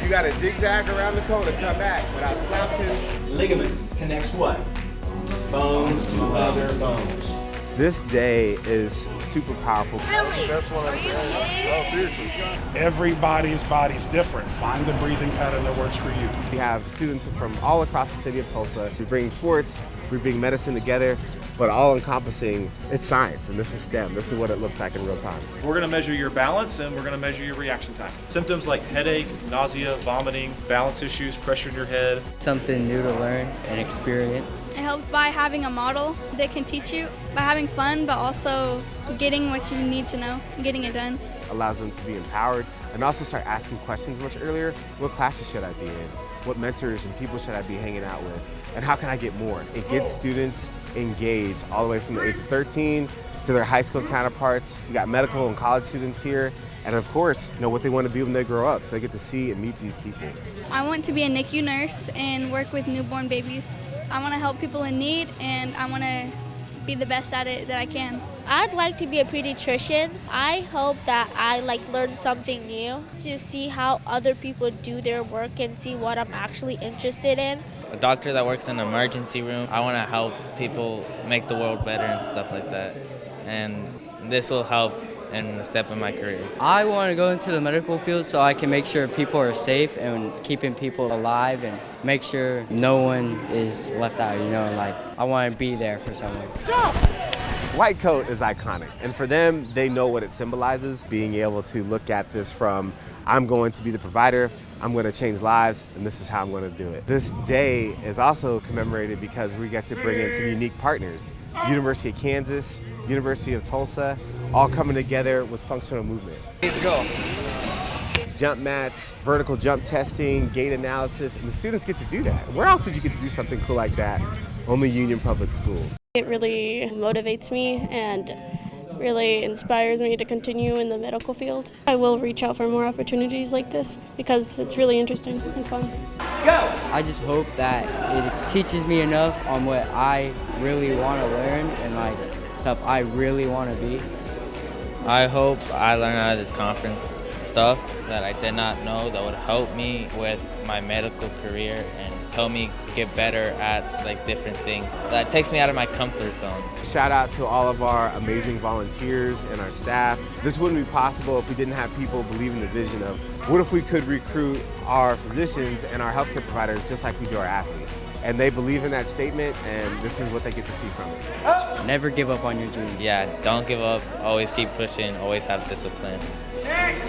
You got to zigzag around the cone and come back without slouching. Ligament connects what? Bones to other bones. This day is super powerful. Really? Are you kidding? Oh, seriously. Everybody's body's different. Find the breathing pattern that works for you. We have students from all across the city of Tulsa. We bring sports, we bring medicine together, but all encompassing, it's science, and this is STEM. This is what it looks like in real time. We're going to measure your balance, and we're going to measure your reaction time. Symptoms like headache, nausea, vomiting, balance issues, pressure in your head. Something new to learn and experience. It helps by having a model that can teach you, by having fun, but also getting what you need to know, getting it done. Allows them to be empowered and also start asking questions much earlier. What classes should I be in? What mentors and people should I be hanging out with? And how can I get more? It gets students engaged all the way from the age of 13 to their high school counterparts. We got medical and college students here. And of course, what they want to be when they grow up, so they get to see and meet these people. I want to be a NICU nurse and work with newborn babies. I want to help people in need, and I want to be the best at it that I can. I'd like to be a pediatrician. I hope that I learn something new to see how other people do their work and see what I'm actually interested in. A doctor that works in an emergency room. I want to help people make the world better and stuff like that. And this will help in a step in my career. I want to go into the medical field so I can make sure people are safe and keeping people alive and make sure no one is left out, I want to be there for someone. White coat is iconic, and for them, they know what it symbolizes, being able to look at this from, I'm going to be the provider, I'm going to change lives, and this is how I'm going to do it. This day is also commemorated because we get to bring in some unique partners. University of Kansas, University of Tulsa, all coming together with functional movement. Needs to go. Jump mats, vertical jump testing, gait analysis, and the students get to do that. Where else would you get to do something cool like that? Only Union Public Schools. It really motivates me and really inspires me to continue in the medical field. I will reach out for more opportunities like this because it's really interesting and fun. Go! I just hope that it teaches me enough on what I really want to learn and stuff I really want to be. I hope I learn out of this conference stuff that I did not know that would help me with my medical career and help me get better at different things. That takes me out of my comfort zone. Shout out to all of our amazing volunteers and our staff. This wouldn't be possible if we didn't have people believe in the vision of what if we could recruit our physicians and our healthcare providers just like we do our athletes. And they believe in that statement, and this is what they get to see from it. Never give up on your dreams. Yeah, don't give up, always keep pushing, always have discipline. 6,